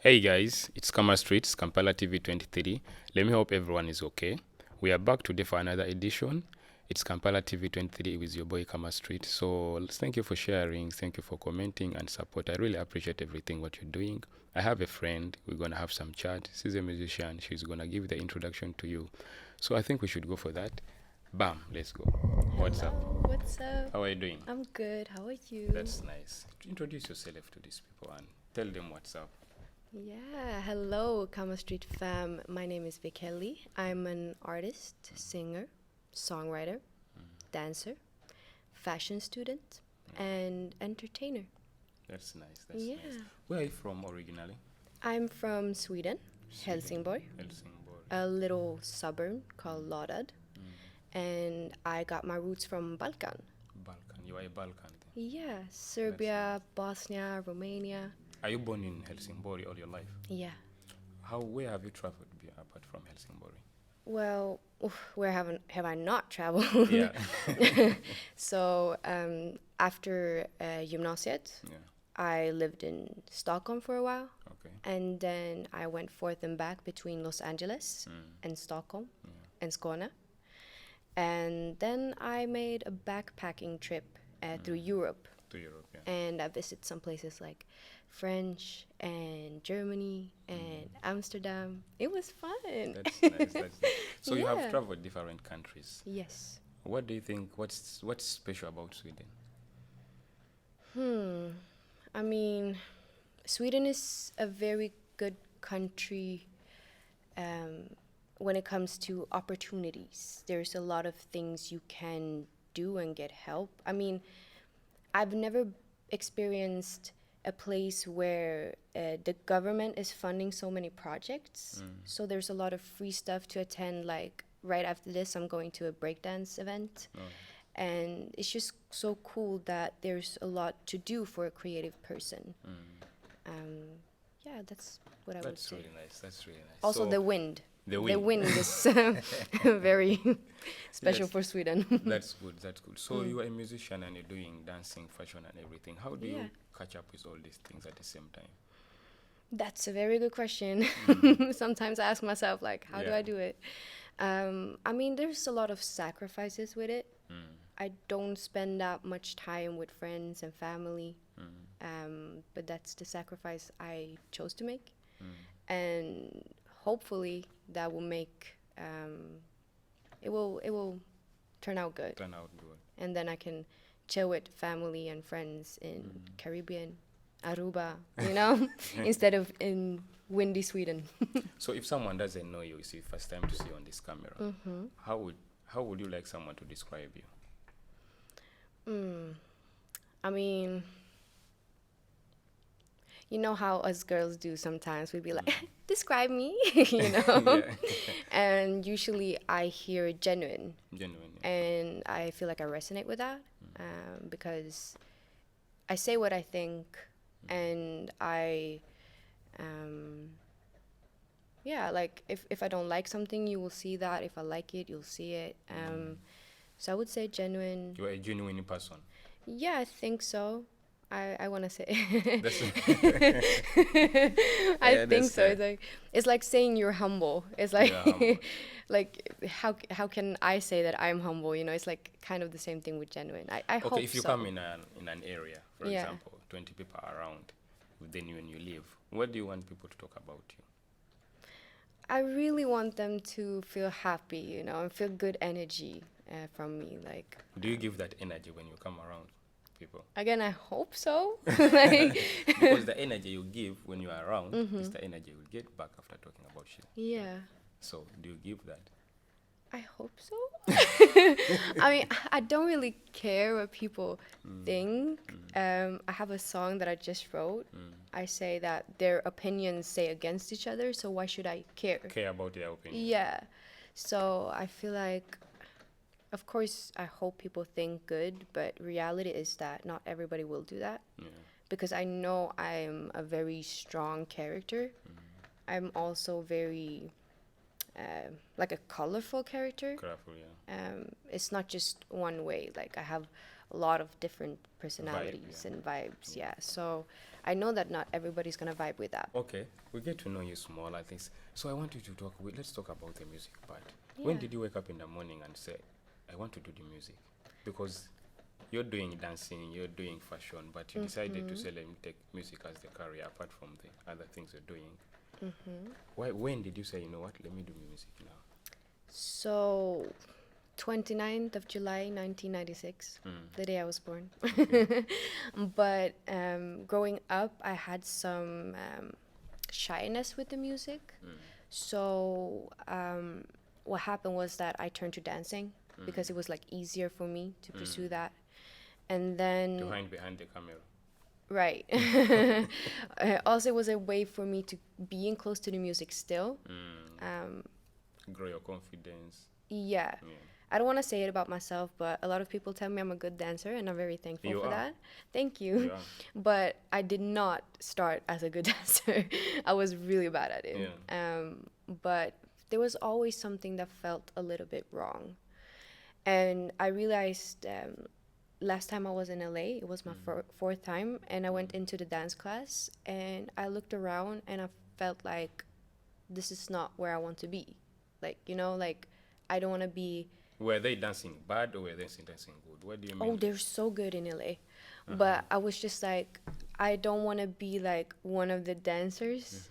Hey guys, it's Kama Streets, Kampala TV 23. Let me hope everyone is okay. We are back today for another edition. It's Kampala TV 23 with your boy Kama Street. So thank you for sharing, thank you for commenting and support. I really appreciate everything what you're doing. I have a friend, we're gonna have some chat. She's a musician, she's gonna give the introduction to you. So I think we should go for that. Bam, let's go. What's up? Hello, what's up? How are you doing? I'm good. How are you? That's nice. Introduce yourself to these people and tell them what's up. Yeah, hello, Kama Street fam. My name is VICKELLI. I'm an artist, singer, songwriter, dancer, fashion student, and entertainer. That's nice. That's Yeah. nice. Where are you from originally? I'm from Sweden, Helsingborg, Helsingborg. a little suburb called Lodad, and I got my roots from Balkan. Balkan. You are a Balkan. Then. Yeah, Serbia, Bosnia, Romania. Are you born in Helsingborg all your life? Yeah. Where have you traveled apart from Helsingborg? Well, where have I not traveled? Yeah. So after gymnasiet, Yeah. I lived in Stockholm for a while, Okay. and then I went forth and back between Los Angeles and Stockholm and Skåne, and then I made a backpacking trip through Europe, To Europe, yeah. and I visited some places like French and Germany and Amsterdam. It was fun. That's nice. That's nice. So you have Yeah. traveled different countries. Yes. What do you think? What's special about Sweden? I mean, Sweden is a very good country when it comes to opportunities. There's a lot of things you can do and get help. I mean, I've never experienced a place where the government is funding so many projects. So there's a lot of free stuff to attend. Like right after this, I'm going to a breakdance event. Oh, And it's just so cool that there's a lot to do for a creative person. Yeah, that's what I would that's say. really nice. That's really nice. Also, So the wind. the The wind. wind is very special Yes. for Sweden. That's good. That's good. So you are a musician and you're doing dancing, fashion, and everything. How do Yeah. you catch up with all these things at the same time? That's a very good question. Sometimes I ask myself, like, how do Yeah. I do it? I mean, there's a lot of sacrifices with it. I don't spend that much time with friends and family, but that's the sacrifice I chose to make. And hopefully that will make it will turn out good, Turn out good. and then I can chill with family and friends in Caribbean, Aruba, instead of in windy Sweden. So if someone doesn't know you, it's the first time to see you on this camera. How would you like someone to describe you? I mean, you know how us girls do sometimes. We'd be like, describe me, Yeah. And usually I hear genuine, Genuine. Yeah. and I feel like I resonate with that because I say what I think, and like if I don't like something, you will see that. If I like it, you'll see it. So I would say genuine. You are a genuine person. Yeah, I think so. I want to say. That's I Yeah, think that's so. It's like saying you're humble. It's like Yeah, humble. like how can I say that I'm humble? It's like kind of the same thing with genuine. I hope okay. If you so. come in an area, for Yeah. example, 20 people are around, then when you leave, what do you want people to talk about you? I really want them to feel happy, and feel good energy from me. Like, Do you give that energy when you come around people? again, I hope so. Like, Because the energy you give when you are around is the energy you will get back after talking about shit. yeah, So do you give that? I hope so. I mean, I don't really care what people think. I have a song that I just wrote. I say that their opinions say against each other, so why should I care? Care about their opinion. Yeah. So I feel like, of course, I hope people think good, but reality is that not everybody will do that. Yeah. Because I know I'm a very strong character. I'm also very like a colorful character. Careful, yeah. It's not just one way. Like I have a lot of different personalities yeah. and vibes. Yeah. So I know that not everybody's gonna vibe with that. Okay, we get to know you small at least. So I want you to talk. Let's talk about the music part. When Yeah. did you wake up in the morning and say, "I want to do the music"? Because you're doing dancing, you're doing fashion, but you decided to say, "Let me take music as the career apart from the other things you're doing." Why? When did you say, "You know what? Let me do music now"? So 29th of July 1996, the day I was born. But growing up, I had some shyness with the music. So what happened was that I turned to dancing because it was like easier for me to pursue that. And then To hide behind the camera. right. Also, it was a way for me to being close to the music still. Grow your confidence. Yeah. Yeah. I don't want to say it about myself, but a lot of people tell me I'm a good dancer, and I'm very thankful You for are. that. Thank you. You are. But I did not start as a good dancer. I was really bad at it. Yeah. But there was always something that felt a little bit wrong. And I realized last time I was in LA, it was my fourth time, and I went into the dance class, and I looked around, and I felt like this is not where I want to be. Like, like I don't want to be. Were they dancing bad or were they dancing good? What do you mean? Oh, they're so good in LA. But I was just like, I don't want to be like one of the dancers.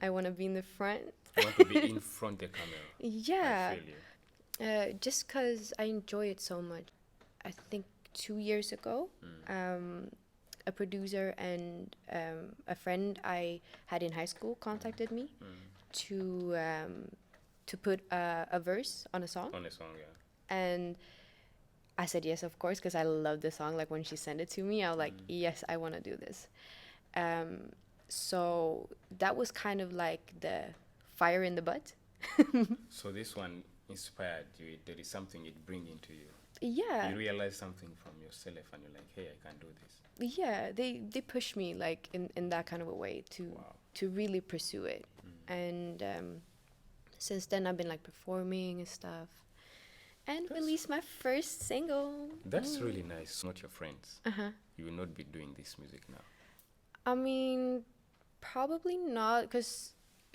I want to be in the front. You want to be in front of the camera. Yeah. I feel you. Just because I enjoy it so much. I think 2 years ago, a producer and a friend I had in high school contacted me to put a verse on a song. On a song, yeah. And I said yes, of course, because I love the song. Like when she sent it to me, I was like, yes, I want to do this. So that was kind of like the fire in the butt. So this one inspired you. There is something it brings into you. Yeah. You realize something from yourself and you're like, hey, I can do this. Yeah, they push me like in that kind of a way to really pursue it. And since then I've been like performing and stuff. And released my first single. That's really nice. Not your friends. You will not be doing this music now. I mean, probably not, because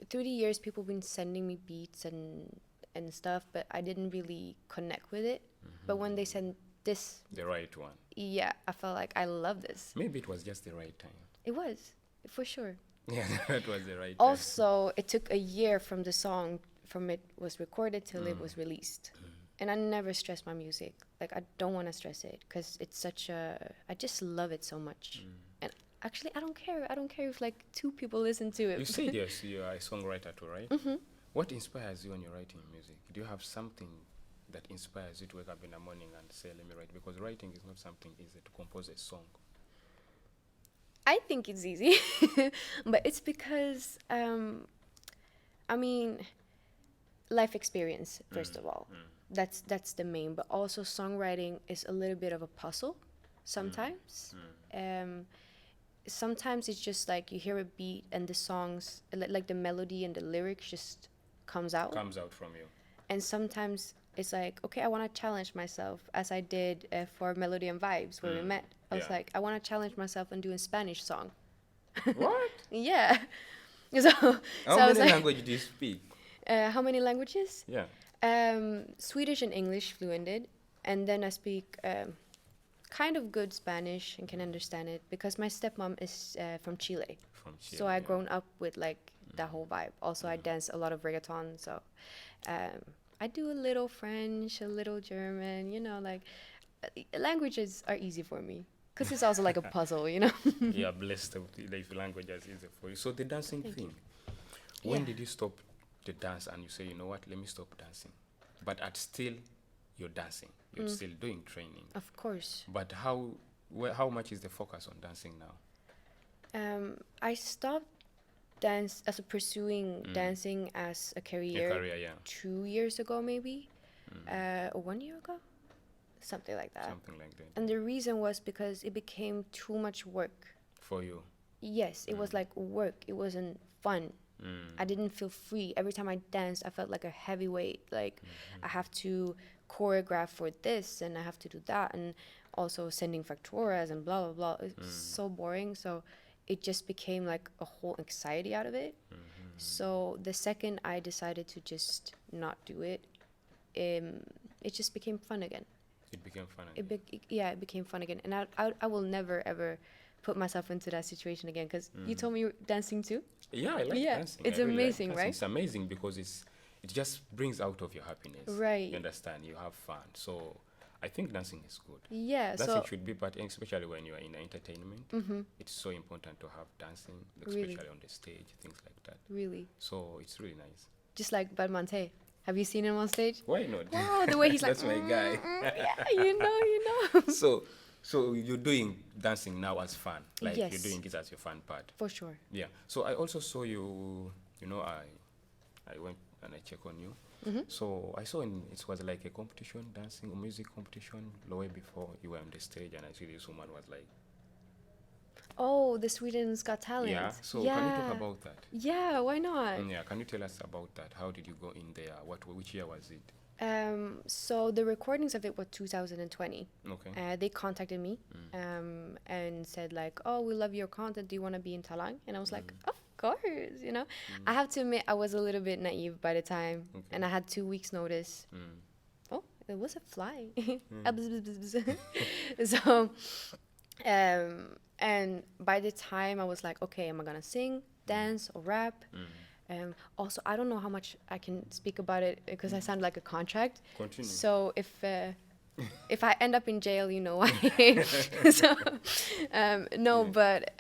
through the years people been sending me beats and stuff, but I didn't really connect with it. But when they sent this, The right one. yeah, I felt like I love this. Maybe it was just the right time. It was, for sure. Yeah, that was the right time. Also, it took a year from the song, from it was recorded till it was released. And I never stress my music. Like, I don't want to stress it because it's such I just love it so much. And actually, I don't care. I don't care if like 2 people listen to it. You said yes, you are a songwriter too, right? What inspires you when you're writing music? Do you have something that inspires you to wake up in the morning and say, let me write? Because writing is not something easy to compose a song. I think it's easy, but it's because, I mean, life experience, first of all. That's the main, but also songwriting is a little bit of a puzzle sometimes. Sometimes it's just like you hear a beat and the songs, like the melody and the lyrics just comes out. Comes out from you. And sometimes it's like, okay, I want to challenge myself, as I did for Melody and Vibes where we met. I was like, I want to challenge myself and do a Spanish song. What? Yeah. So How I was many like, languages do you speak? how many languages? Yeah. Swedish and English fluented, and then I speak kind of good Spanish and can understand it because my stepmom is from Chile. From Chile. So I grown up with like that whole vibe. Also, I dance a lot of reggaeton, so I do a little French, a little German. Like languages are easy for me because it's also like a puzzle. You are blessed with the language as easy for you. So the dancing thing. When did you stop the dance and you say, you know what, let me stop dancing? But still, you're dancing. You're still doing training. Of course. But how much is the focus on dancing now? I stopped pursuing dancing as a career, 2 years ago, maybe, or 1 year ago, something like that. Something like that. And the reason was because it became too much work. For you? Yes, it was like work. It wasn't fun. I didn't feel free. Every time I danced, I felt like a heavyweight. Like I have to choreograph for this and I have to do that. And also sending facturas and blah blah blah. It's so boring. So it just became like a whole anxiety out of it. So the second I decided to just not do it, it just became fun again. It became fun again. It became fun again, and I will never ever put myself into that situation again, because you told me you're dancing too. Yeah, I like Yeah, dancing. it's I really like amazing, dancing. right? It's amazing because it just brings out of your happiness. Right. You understand? You have fun. So I think dancing is good. Yeah, Dancing so should be part, especially when you are in entertainment. It's so important to have dancing, Really? especially on the stage, things like that. really, So it's really nice. just like Badmante. Have you seen him on stage? Why not? Wow, the way he's like, That's my guy. yeah, you know. So you're doing dancing now as fun, like Yes. you're doing it as your fun part. For sure. Yeah. So I also saw you. You know, I went and I checked on you. So I saw it was like a competition, dancing, a music competition, way before you were on the stage, and I see this woman was like, Oh, the Sweden's Got Talent. yeah. So can you talk about that? Yeah, why not? Yeah. Can you tell us about that? How did you go in there? Which year was it? So the recordings of it were 2020. Okay. They contacted me and said like, oh, we love your content. Do you want to be in Talang? And I was like, of course, you know. I have to admit, I was a little bit naive by the time, and I had 2 weeks notice. Oh, it was a fly. Ah, bzz, bzz, bzz, bzz. So, and by the time I was like, okay, am I gonna sing, dance, or rap? Also, I don't know how much I can speak about it because I sound like a contract. Continue. So if I end up in jail, you know why. So no, but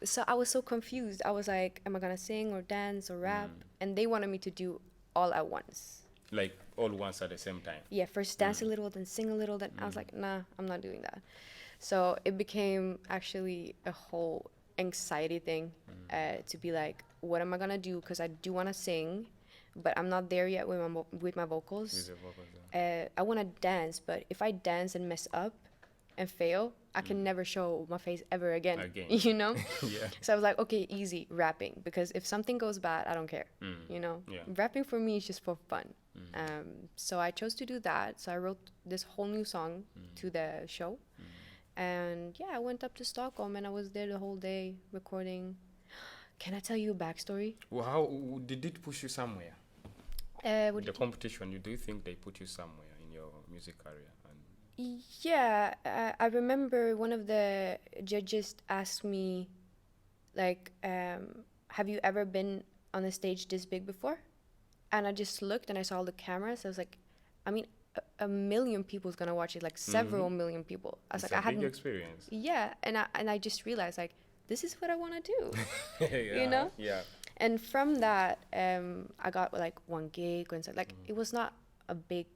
so I was so confused. I was like, am I gonna sing or dance or rap? And they wanted me to do all at once. Like all once at the same time. Yeah, first dance a little, then sing a little. Then I was like, nah, I'm not doing that. So it became actually a whole anxiety thing to be like, what am I gonna do? Because I do want to sing, but I'm not there yet with my vocals. With the vocals, yeah. I want to dance, but if I dance and mess up and fail, I can never show my face ever again. You know? Yeah. So I was like, okay, easy, rapping, because if something goes bad, I don't care. You know? Yeah. Rapping for me is just for fun. So I chose to do that. So I wrote this whole new song to the show. And yeah, I went up to Stockholm and I was there the whole day recording. Can I tell you a backstory? Well, how did it push you somewhere? The competition, do you think they put you somewhere in your music career? And Yeah, I remember one of the judges asked me, like, have you ever been on a stage this big before? And I just looked and I saw all the cameras. I was like, I mean, a million people's gonna watch it, like several million people. I was it's like, a I hadn't. big experience. Yeah, and I just realized, like, this is what I want to do. Yeah, You know? Yeah. And from that, I got like one gig, and so like it was not a big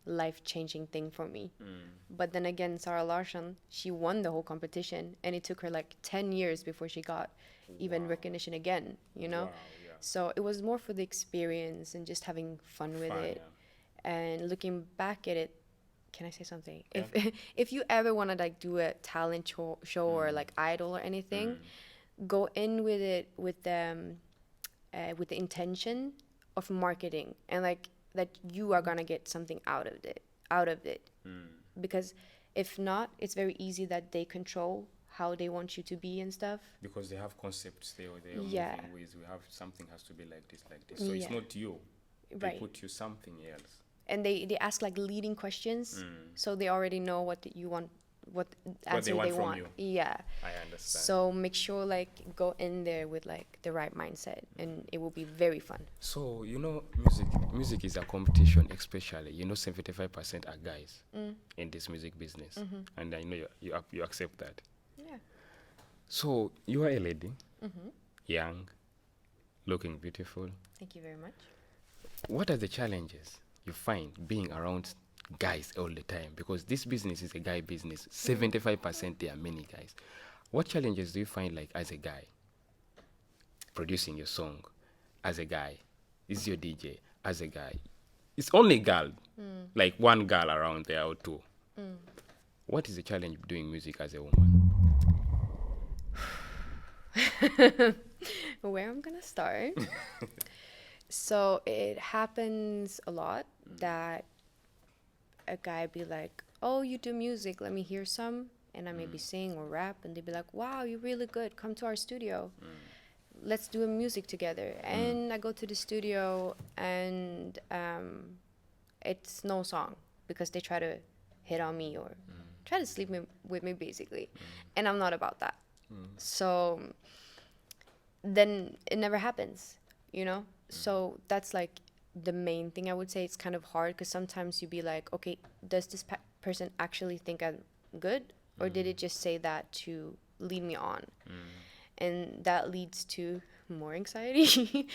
life-changing thing for me. But then again, Sarah Larsson, she won the whole competition, and it took her like 10 years before she got even recognition again, you know? Wow, yeah. So it was more for the experience and just having fun with it. And looking back at it, can I say something? Yeah. If you ever want to like do a talent show or like Idol or anything, go in with it with the intention of marketing and like that you are gonna get something out of it. Because if not, it's very easy that they control how they want you to be and stuff. Because they have concepts they are Yeah. moving with. We have something has to be like this. So it's Yeah. not you. They Right. put you something else. And they ask like leading questions, so they already know what you want, what answer want they from want. you. Yeah. I understand. So make sure like go in there with like the right mindset, and it will be very fun. So, you know, music is a competition, especially. You know, 75% are guys in this music business. And I know you accept that. Yeah. So, you are a lady, young, looking beautiful. Thank you very much. What are the challenges you find being around guys all the time? Because this business is a guy business. 75% there are many guys. What challenges do you find like as a guy producing your song, as a guy, is your DJ, as a guy? It's only girl, like one girl around there or two. What is the challenge doing music as a woman? Where I'm gonna start? So it happens a lot that a guy be like, oh, you do music, let me hear some. And I maybe sing or rap, and they'd be like, wow, you're really good, come to our studio, let's do a music together. And I go to the studio, and it's no song, because they try to hit on me or try to sleep with me, basically. And I'm not about that. So then it never happens, you know? So that's like the main thing I would say. It's kind of hard, because sometimes you be like, okay, does this person actually think I'm good, or did it just say that to lead me on? And that leads to more anxiety,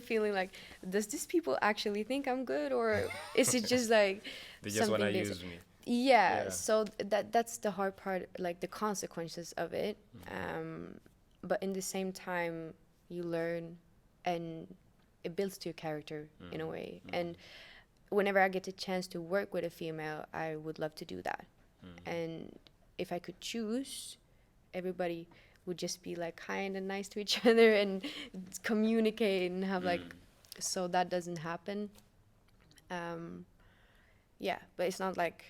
feeling like, does these people actually think I'm good, or is it just like They just want to use me. Yeah. So that's the hard part, like the consequences of it. But in the same time, you learn, and it builds to your character in a way. And whenever I get the chance to work with a female, I would love to do that. And if I could choose, everybody would just be like kind and nice to each other and communicate and have like, so that doesn't happen. Yeah, but it's not like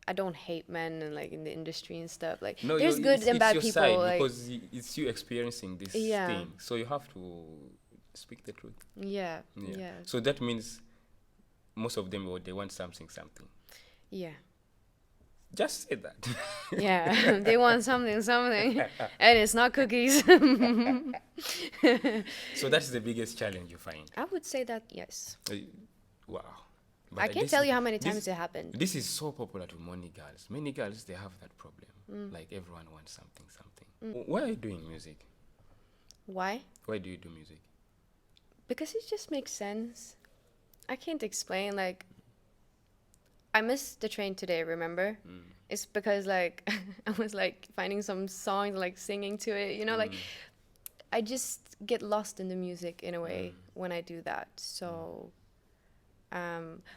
I don't hate men and like in the industry and stuff. Like, No, there's good and bad your people. Side, like, because it's you experiencing this thing, so you have to speak the truth. Yeah. So that means most of them, they want something. Yeah. Just say that. Yeah, they want something, and it's not cookies. So that's the biggest challenge you find. I would say that, yes. Wow. But I can't tell you how many times it happened. This is so popular to many girls. Many girls, they have that problem. Like, everyone wants something. Why are you doing music? Why? Why do you do music? Because it just makes sense. I can't explain. Like, I missed the train today, remember? It's because, like, I was, like, finding some songs, like, singing to it, you know? Like, I just get lost in the music in a way when I do that. So,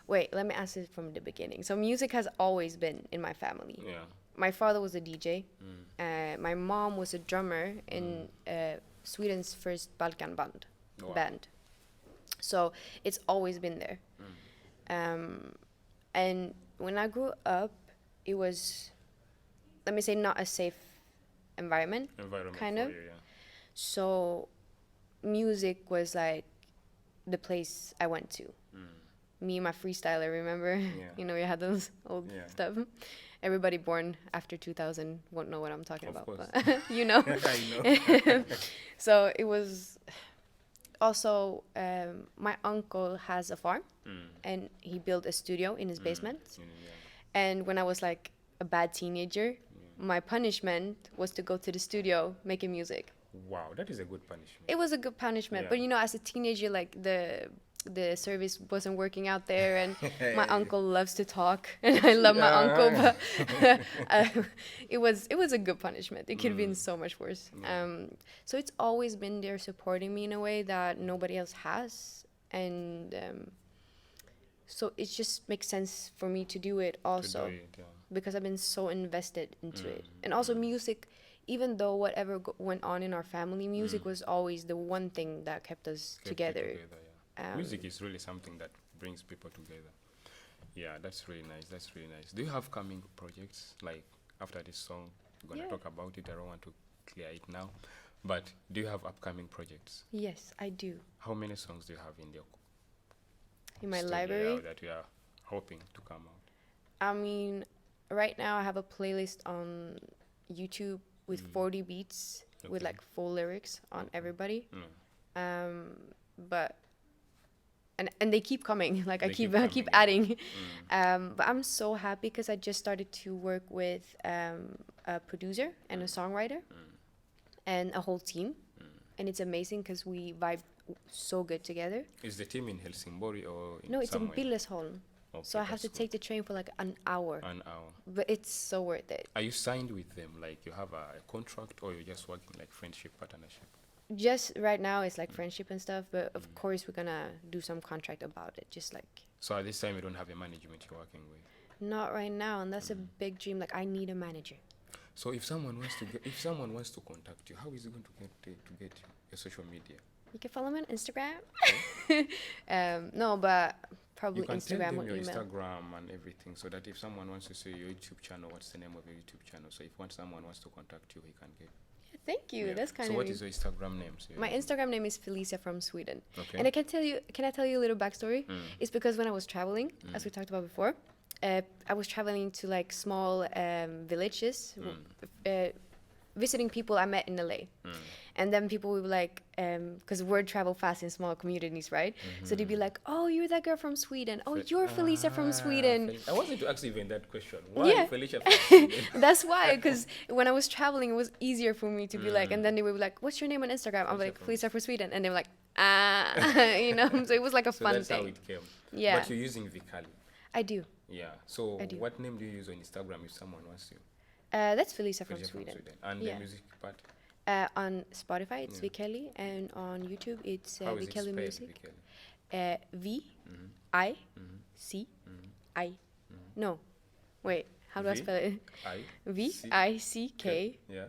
wait, let me answer it from the beginning. So, music has always been in my family. Yeah. My father was a DJ. My mom was a drummer in Sweden's first Balkan band. So, it's always been there. And when I grew up, it was, let me say, not a safe environment kind of. You, yeah. So music was like the place I went to. Me and my freestyler, remember? Yeah. You know, we had those old stuff. Everybody born after 2000 won't know what I'm talking about, course. but you know. I know. So it was also, my uncle has a farm, and he built a studio in his basement. And when I was like a bad teenager, my punishment was to go to the studio making music. Wow, that is a good punishment. It was a good punishment, but you know, as a teenager, like the service wasn't working out there, and my uncle loves to talk, and I love my uncle, but it was a good punishment. It could have been so much worse. So it's always been there supporting me in a way that nobody else has, and so it just makes sense for me to do it also, because I've been so invested into it. And also music, even though whatever went on in our family, music was always the one thing that kept us together. Music is really something that brings people together. Yeah, that's really nice. Do you have coming projects? Like, after this song, we're going to talk about it. I don't want to clear it now. But do you have upcoming projects? Yes, I do. How many songs do you have in my studio library that you are hoping to come out? I mean, right now I have a playlist on YouTube with 40 beats with like full lyrics on everybody. But and they keep coming. Like, I keep adding. But I'm so happy because I just started to work with a producer and a songwriter and a whole team, and it's amazing because we vibe so good together. Is the team in Helsingborg or in No, it's somewhere? in Billesholm. Okay, So I have to take the train for like an hour. But it's so worth it. Are you signed with them? Like, you have a contract, or you're just working like friendship, partnership? Just right now it's like friendship and stuff, but of course we're gonna do some contract about it, just like. So at this time you don't have a management you're working with? Not right now, and that's a big dream. Like, I need a manager. So if someone wants to contact you, how is it going to get your social media? You can follow me on Instagram. No, but probably You can tell Instagram them or your email. Instagram and everything, so that if someone wants to see your YouTube channel, what's the name of your YouTube channel? So if someone wants to contact you, he can get. Thank you. Yeah. That's kind So of what is your Instagram name? So my Instagram name is Felicia from Sweden. Okay. And can I tell you a little backstory? It's because when I was traveling, as we talked about before, I was traveling to like small villages, visiting people I met in LA. And then people would be like, because word travel fast in small communities, right? So they'd be like, oh, you're that girl from Sweden. Oh, you're Felicia from Sweden. I wanted to ask you even that question. Why Yeah. Felicia from Sweden? That's why, because when I was traveling, it was easier for me to be like, and then they would be like, what's your name on Instagram? I'm like, Felicia from Sweden. And they were like, you know, so it was like a So fun that's thing. how it came. Yeah. But you're using VICKELLI. I do. Yeah. So I do. what name do you use on Instagram if someone wants to? That's Felicia from Felicia Sweden. And Yeah. the music part? On Spotify, it's VICKELLI, and on YouTube, it's How is it VICKELLI spelled, Music. VICKELLI? V-I-C-I. No, wait. How do I V? spell it? I? V-I-C-K-E-L-L-I. Yeah.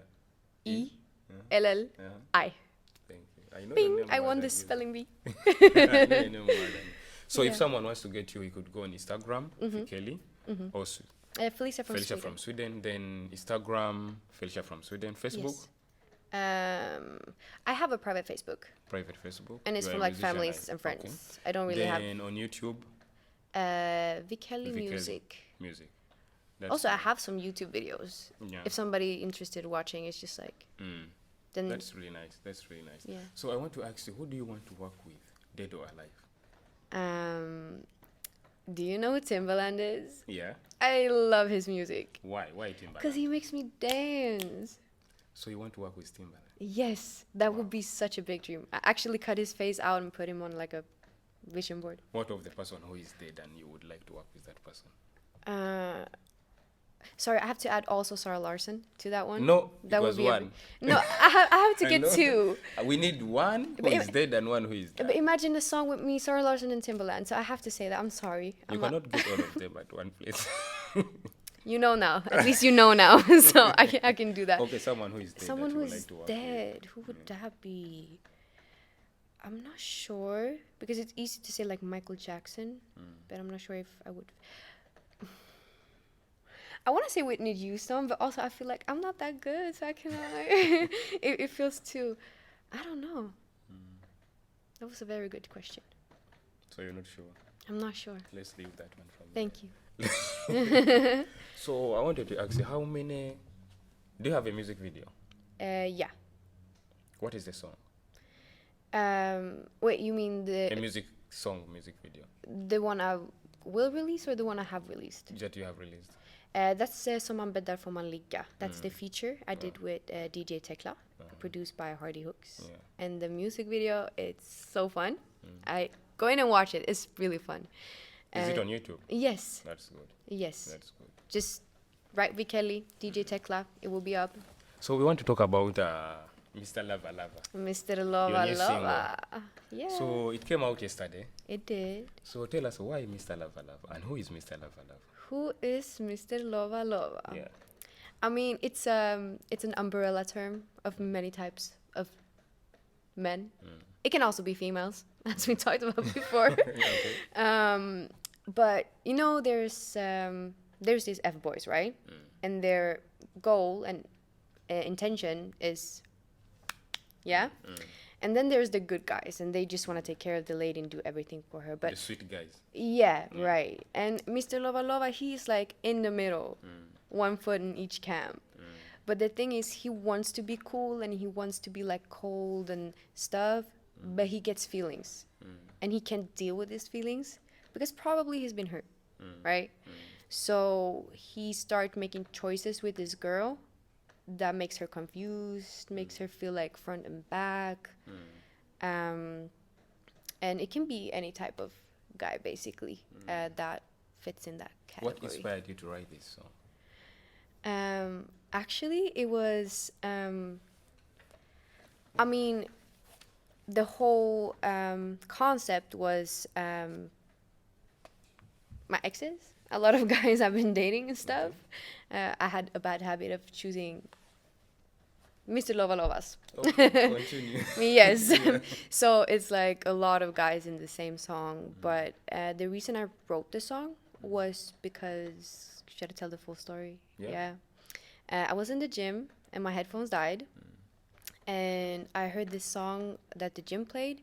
Yeah. Thank you. I know your Bing! name I more won than this you. spelling bee. I know your name more than you. So Yeah. if someone wants to get you, he could go on Instagram, VICKELLI, or Felicia from Felicia Sweden. from Sweden, then Instagram, Felicia from Sweden, Facebook, Yes. I have a private Facebook, private Facebook. and it's You are for a like musician, families and friends. Okay. I don't really Then on YouTube, have VICKELLI VICKELLI Music. music. That's Also, I good. have some YouTube videos. Yeah. If somebody interested watching, it's just like then That's really nice. That's really nice. Yeah. So I want to ask you, who do you want to work with, dead or alive? do you know who Timbaland is? Yeah. I love his music Why? Why Timbaland? because he makes me dance. So you want to work with Timbaland? Yes, that would be such a big dream. I actually cut his face out and put him on like a vision board. What of the person who is dead and you would like to work with that person? Sorry, I have to add also Sarah Larson to that one. No, that because would be one. no, I have to I get know. two. We need one who But is dead and one who is dead. But imagine a song with me, Sarah Larson, and Timbaland. So I have to say that. I'm sorry. You cannot get all of them at one place. You know now. At least you know now. So I can do that. Okay, someone who is dead. Someone that you who would is like to work dead. Who would that be? I'm not sure because it's easy to say like Michael Jackson, but I'm not sure if I would. I want to say Whitney Houston, but also I feel like I'm not that good, so I cannot. It feels too. I don't know. That was a very good question. with. So you're not sure. I'm not sure. Let's leave that one from Thank you. there. So I wanted to ask you, how many? Do you have a music video? Yeah. What is the song? Wait, you mean A music video the one I will release or the one I have released? that you have released. That's Som man bäddar får man ligga. That's the feature I did with DJ Tekla, produced by Hardy Hooks. Yeah. And the music video, it's so fun. I go in and watch it. It's really fun. Is it on YouTube? Yes. That's good. Yes. That's good. Just write VICKELLI, DJ Tekla. It will be up. So we want to talk about Mr. Lava Lava. Mr. Your Lova new Lova. Yeah. So it came out yesterday. It did. So tell us why Mr. Lava Lava and who is Mr. Lava Lava? Who is Mr. Lova Lova? Yeah. I mean, it's an umbrella term of many types of men. It can also be females, as we talked about before. Okay. But you know, there's these F boys, right? And their goal and intention is, yeah. And then there's the good guys, and they just want to take care of the lady and do everything for her. But The sweet guys. yeah, right. And Mr. Lova Lova, he's like in the middle, one foot in each camp. But the thing is, he wants to be cool and he wants to be like cold and stuff, but he gets feelings. And he can't deal with his feelings because probably he's been hurt, right? So he starts making choices with this girl that makes her confused, makes her feel like front and back. And it can be any type of guy, basically, that fits in that category. What inspired you to write this song? Actually, it was, I mean, the whole concept was my exes. A lot of guys I've been dating and stuff. I had a bad habit of choosing Mr. Lova Lovas. Okay, continue. Yes. So it's like a lot of guys in the same song. But the reason I wrote the song was because, should I tell the full story? Yeah. I was in the gym and my headphones died. And I heard this song that the gym played.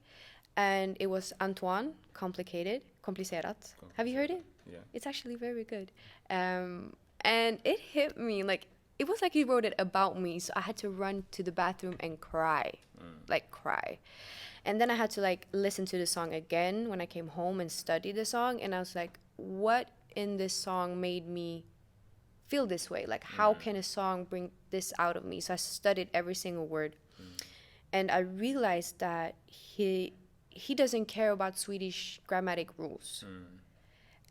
And it was Antoine, Komplicerat. Have you heard it? Yeah. It's actually very good. And it hit me. Like, it was like he wrote it about me. So I had to run to the bathroom and cry. Like, cry. And then I had to, like, listen to the song again when I came home and study the song. And I was like, what in this song made me feel this way? Like, how can a song bring this out of me? So I studied every single word. And I realized that he doesn't care about Swedish grammatic rules.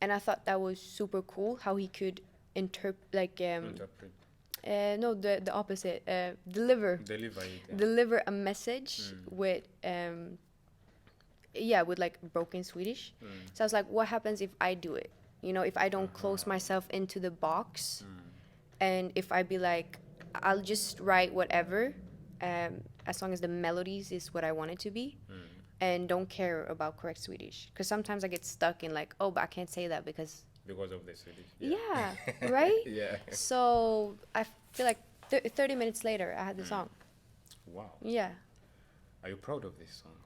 And I thought that was super cool how he could interpret. No, the opposite. Deliver a message with with like broken Swedish. So I was like, what happens if I do it? You know, if I don't close myself into the box, and if I be like, I'll just write whatever, as long as the melodies is what I want it to be, and don't care about correct Swedish. Because sometimes I get stuck in like, oh, but I can't say that because of the Swedish. yeah, right? Yeah. So I feel like 30 minutes later, I had the song. Wow. Yeah. Are you proud of this song?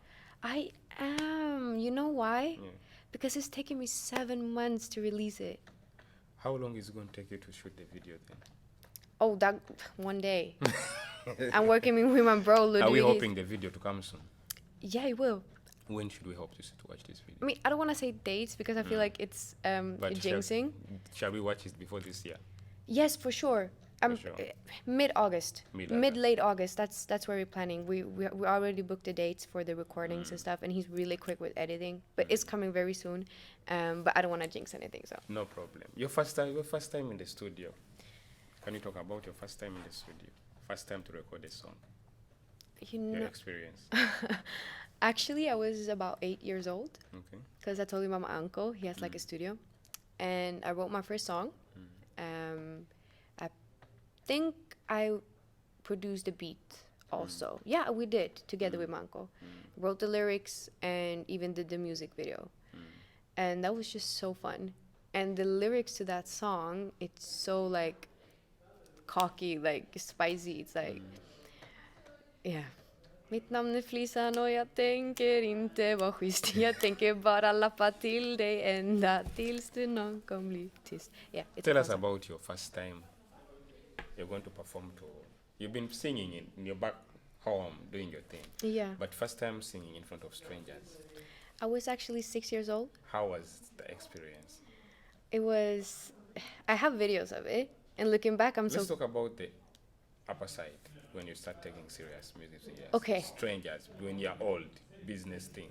I am. You know why? Yeah. Because it's taken me 7 months to release it. How long is it going to take you to shoot the video then? Oh, that one day. I'm working with my bro, Ludwig. Are we hoping the video to come soon? Yeah, it will. When should we hope to watch this video? I mean, I don't want to say dates because I feel like it's But jinxing. Shall we watch it before this year? Yes, for sure. Sure. Mid-August. Mid-August. Late August. That's where we're planning. We already booked the dates for the recordings and stuff, and he's really quick with editing. But it's coming very soon. But I don't want to jinx anything, so. No problem. Your first time in the studio. Can you talk about your first time in the studio? First time to record a song. Your experience. Actually, I was about 8 years old. Okay. Because I told you about my uncle. He has like a studio. And I wrote my first song. I think I produced the beat also. Yeah, we did together with my uncle. Wrote the lyrics and even did the music video. And that was just so fun. And the lyrics to that song, it's so like cocky, like spicy. It's like, yeah. Mitt namn är Flisan och jag tänker inte vara schysst. Jag tänker bara lappa till dig ända tills du någon gång blir tyst. Yeah, Tell us about your first time you're going to perform to. You've been singing in your back home, doing your thing. Yeah. But first time singing in front of strangers. I was actually 6 years old. How was the experience? It was, I have videos of it. And looking back, Let's talk about the upper side. When you start taking serious music, yes. Okay. Strangers, when you're old, business thing.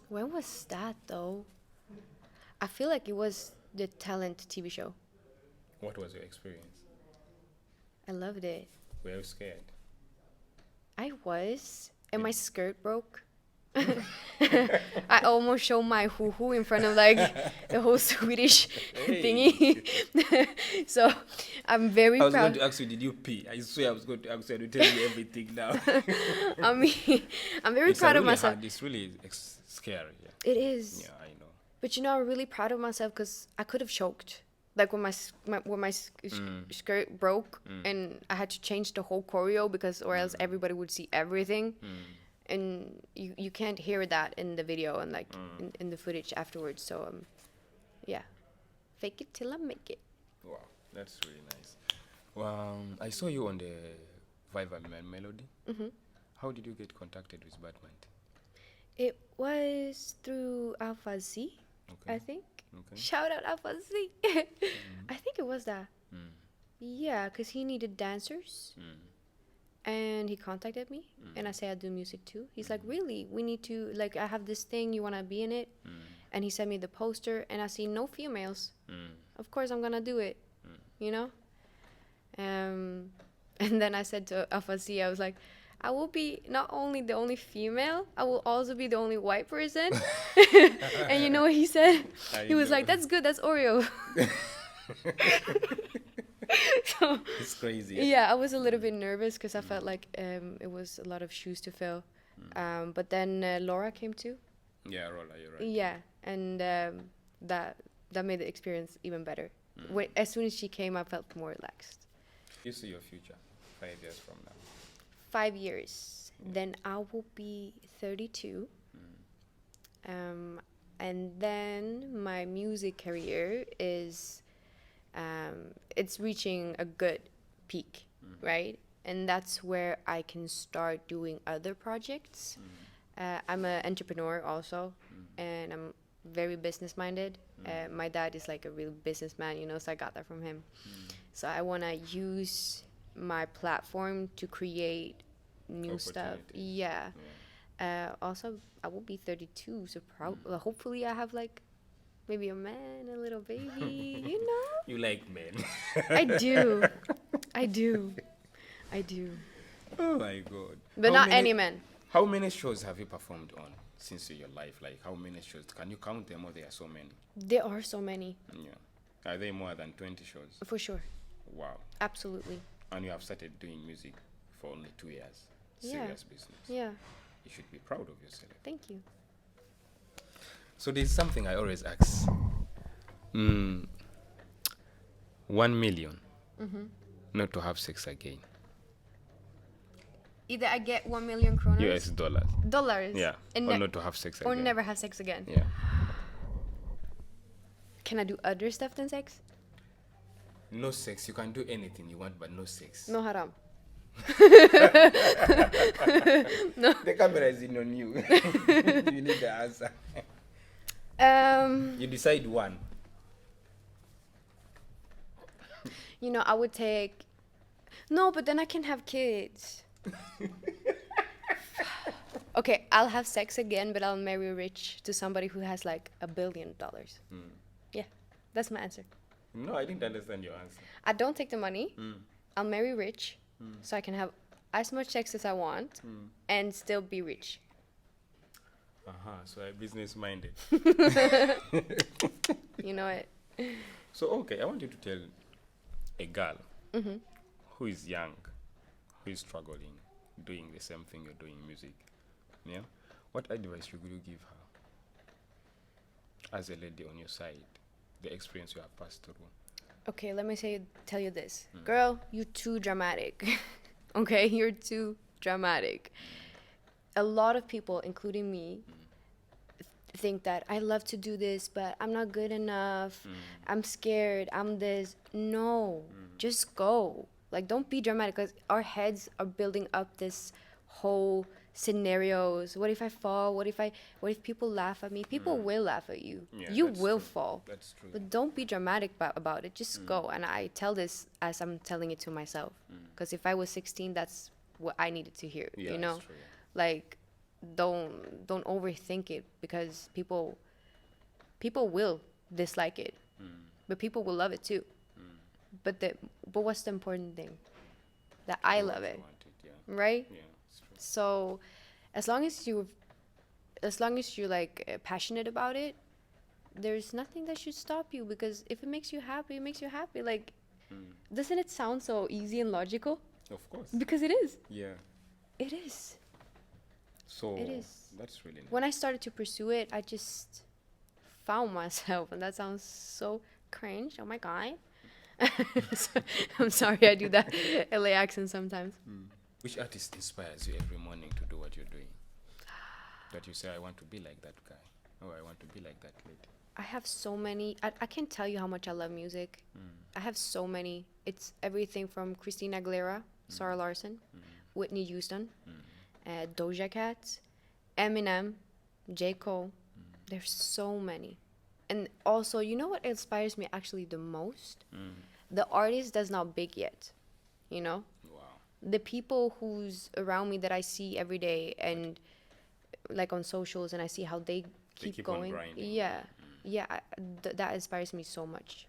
When was that though? I feel like it was the Talent TV show. What was your experience? I loved it. Were you scared? I was, and my skirt broke. I almost showed my hoo-hoo in front of like the whole Swedish thingy. So I'm very proud. I was going to ask you, did you pee? I swear I was going to ask you to tell me everything now. I mean, I'm very proud of myself. Hard. It's really scary. Yeah. It is. Yeah, I know. But you know, I'm really proud of myself because I could have choked. Like when my skirt broke and I had to change the whole choreo because or else everybody would see everything. And you can't hear that in the video and like in the footage afterwards. So yeah, fake it till I make it. Wow, that's really nice. I saw you on the Viva Melody. How did you get contacted with Batman? It was through Alpha Z, I think. Okay. Shout out Alpha Z. I think it was that. Yeah, because he needed dancers. And he contacted me, and I said I do music too. He's like, really? We need to, like, I have this thing, you want to be in it? And he sent me the poster, and I see no females. Of course I'm going to do it, you know? And then I said to Afasi, I was like, I will be not only the only female, I will also be the only white person. And you know what he said? He was like, that's good, that's Oreo. So It's crazy. yeah, I was a little bit nervous because I felt like it was a lot of shoes to fill. But then Laura came too. Yeah, Rolla, you're right. Yeah, and that made the experience even better. As soon as she came, I felt more relaxed. You see your future 5 years from now. 5 years, then I will be 32. And then my music career is it's reaching a good peak, right? And that's where I can start doing other projects. I'm an entrepreneur also, and I'm very business minded. My dad is like a real businessman, so I got that from him. So I want to use my platform to create new stuff. Yeah. Also, I will be 32, so hopefully I have like maybe a man, a little baby, You like men. I do. I do. Oh my God. But not any man. How many shows have you performed on since your life? Like, how many shows? Can you count them, or there are so many? There are so many. Yeah. Are they more than 20 shows? For sure. Wow. Absolutely. And you have started doing music for only 2 years. Yeah. Serious business. Yeah. You should be proud of yourself. Thank you. So there's something I always ask. 1 million not to have sex again. Either I get 1 million kroner. US dollars. Dollars. Yeah. And Or not to have sex or again. never have sex again. Yeah. Can I do other stuff than sex? No sex. You can do anything you want, but no sex. No haram. No. The camera is in on you. You need the answer. You decide one. I would take. No, but then I can have kids. Okay, I'll have sex again, but I'll marry rich to somebody who has like $1 billion. Yeah, that's my answer. No, I didn't understand your answer. I don't take the money. I'll marry rich, so I can have as much sex as I want and still be rich. So I'm business minded. You know it. So, okay, I want you to tell a girl who is young, who is struggling, doing the same thing you're doing, music. Yeah? What advice would you give her as a lady on your side, the experience you have passed through? Okay, let me tell you this. Girl, you're too dramatic. Okay, you're too dramatic. A lot of people, including me, think that I love to do this, but I'm not good enough. I'm scared. I'm this. No, just go. Like, don't be dramatic, because our heads are building up this whole scenarios. What if I fall? What if people laugh at me? People will laugh at you. Yeah, You that's will true. fall. That's true. But don't be dramatic about it. Just go. And I tell this as I'm telling it to myself. Because if I was 16, that's what I needed to hear. Yeah, you know, that's true, yeah. like don't overthink it, because people will dislike it, but people will love it too. But what's the important thing? That I love it, right? Yeah, it's true. So as long as you're like passionate about it, there's nothing that should stop you, because if it makes you happy, it makes you happy. Like, doesn't it sound so easy and logical? Of course. Because it is. Yeah. It is. So It is. that's really nice. When I started to pursue it, I just found myself, and that sounds so cringe. Oh my God. So, I'm sorry, I do that LA accent sometimes. Which artist inspires you every morning to do what you're doing? That you say, I want to be like that guy, or I want to be like that lady. I have so many. I can't tell you how much I love music. I have so many. It's everything from Christina Aguilera, Sarah Larson, Whitney Houston, Doja Cat, Eminem, J. Cole. There's so many. And also, you know what inspires me actually the most? The artist that's not big yet, you know? Wow. The people who's around me that I see every day, and like on socials, and I see how they keep on going. grinding. Yeah. That inspires me so much.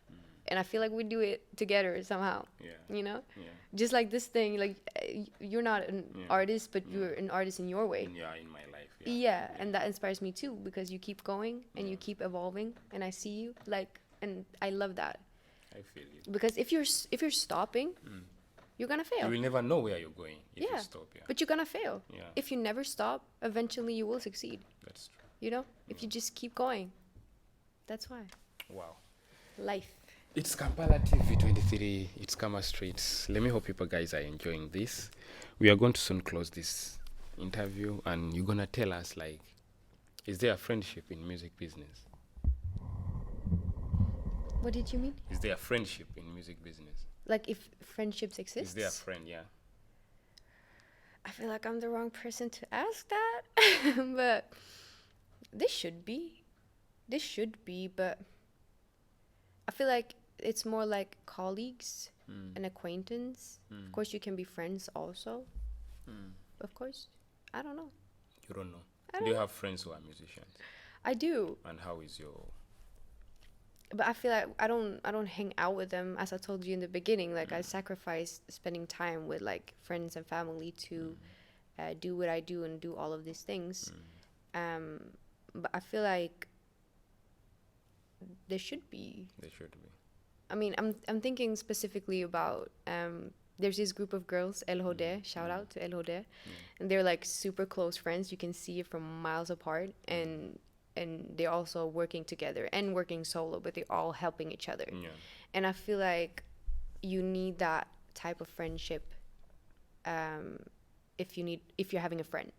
And I feel like we do it together somehow. Yeah. You know? Yeah. Just like this thing, like you're not an artist, but you're an artist in your way. Yeah, in my life. Yeah, and that inspires me too, because you keep going and you keep evolving, and I see you, like, and I love that. I feel you. Because if you're stopping, you're gonna You fail. will never know where you're going if you Yeah, stop. Yeah, but you're gonna fail. yeah, If you never stop, eventually you will succeed. that's true. You know, if you just keep going. That's why Wow. life. It's Kampala TV 23. It's Kama Streets. Let me hope people guys are enjoying this. We are going to soon close this interview, and you're gonna tell us, like, is there a friendship in music business? What did you mean? Is there a friendship in music business? Like if friendships exist? Is there a friend? Yeah. I feel like I'm the wrong person to ask that, but this should be. This should be, but I feel like it's more like colleagues and acquaintance. Of course, you can be friends also. Of course, I don't know. You don't know. I Do don't you know. have friends who are musicians? I do, And how is your? but I feel like I don't hang out with them. As I told you in the beginning, like I sacrifice spending time with like friends and family to do what I do and do all of these things. But I feel like there should be. They should be. I mean, I'm thinking specifically about there's this group of girls, El Hode, shout out to El Hode, and they're like super close friends. You can see it from miles apart, and they're also working together and working solo, but they're all helping each other. Yeah. And I feel like you need that type of friendship. If you're having a friend,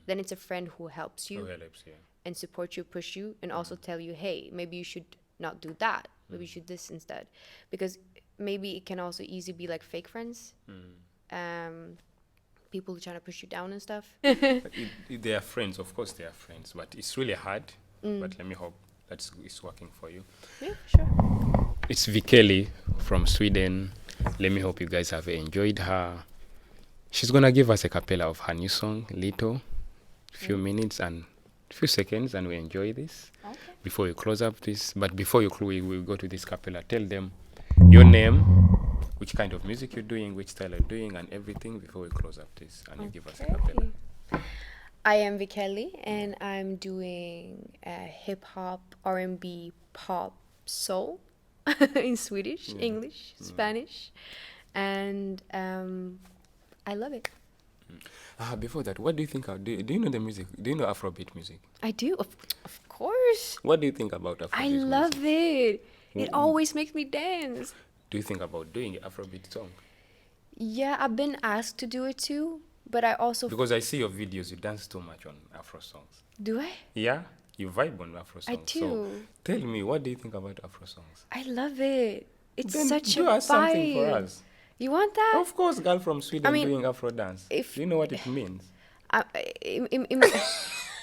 then it's a friend who helps you Who helps? Yeah. and support you, push you, and also tell you, hey, maybe you should not do that. Maybe you should this instead. Because maybe it can also easily be like fake friends. People trying to push you down and stuff. They are friends, of course they are friends, but it's really hard. But let me hope that it's working for you. Yeah, sure. It's VICKELLI from Sweden. Let me hope you guys have enjoyed her. She's gonna give us a cappella of her new song, Little, few minutes and few seconds, and we enjoy this. Okay. Before you close up this, but before we will go to this cappella, tell them your name, which kind of music you're doing, which style you're doing, and everything before we close up this, and you give us a cappella. I am VICKELLI, and I'm doing hip hop, R&B, pop, soul in Swedish, English, Spanish, and I love it. Before that, what do you think? Do you know the music? Do you know Afrobeat music? I do, of course. What do you think about Afrobeat I music? love it. It always makes me dance. Do you think about doing an Afrobeat song? Yeah, I've been asked to do it too, but I also Because I see your videos, you dance too much on Afro songs. do I? Yeah, you vibe on Afro songs. I do. So tell me, what do you think about Afro songs? I love it. It's Then such do a us something for vibe. us. You want that? Of course, girl from Sweden mean, doing Afro dance. Do you know what it means?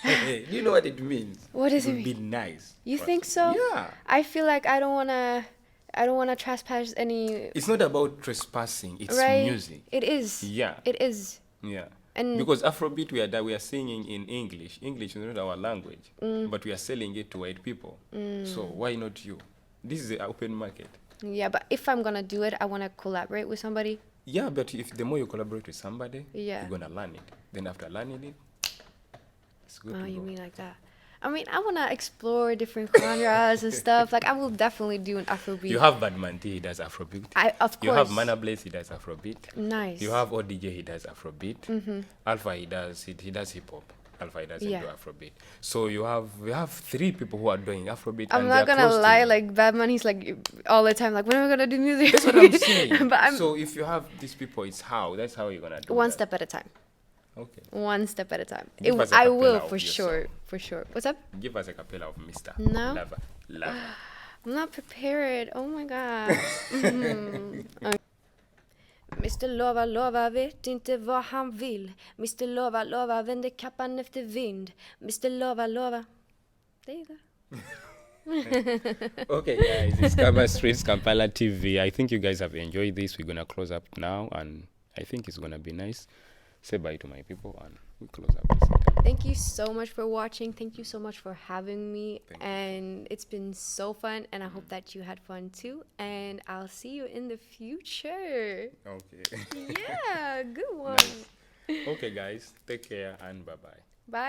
Hey, do you know what it means? What does it would be mean? nice. You for think us. so? Yeah. I feel like I don't wanna trespass any. It's not about trespassing. It's Right? music. It is. Yeah. It is. Yeah. And Because Afrobeat we are singing in English. English is not our language, but we are selling it to white people. So why not you? This is an open market. yeah, but if I'm gonna do it, I wanna collaborate with somebody. Yeah, but if the more you collaborate with somebody, Yeah. you're gonna learn it. Then after learning it, it's good Oh, to you go. mean like that? I mean, I wanna explore different genres and stuff. Like, I will definitely do an Afrobeat. You have Badman T, he does Afrobeat. Of You have course. Mana Blaze, he does Afrobeat. Nice. You have ODJ, he does Afrobeat. Alpha, he does hip hop. Alpha, he doesn't Yeah. do Afrobeat. So we have 3 people who are doing Afrobeat. I'm and not they're gonna close to lie, you. like Batman, he's like all the time, like, when are we gonna do music? That's what I'm saying. But I'm So if you have these people, that's how you're gonna do one that. step at a time. Okay. One step at a time. Give us a I cappella will of for your sure, song. for sure. What's up? Give us a cappella of Mr. No. Lover. Lover. I'm not prepared. Oh my god. Mr. Lova vet inte vad han vill. Mr. Lova vänder kappan efter vind. Mr. Lova. There you go. Okay, guys, it's Kama Streets, Kampala TV. I think you guys have enjoyed this. We're gonna close up now, and I think it's gonna be nice. Say bye to my people, and we close up this. Thank you so much for watching. Thank you so much for having me. Thank you. And it's been so fun, and I hope that you had fun too. And I'll see you in the future. Okay. Yeah, good one. Nice. Okay, guys, take care and bye bye. Bye.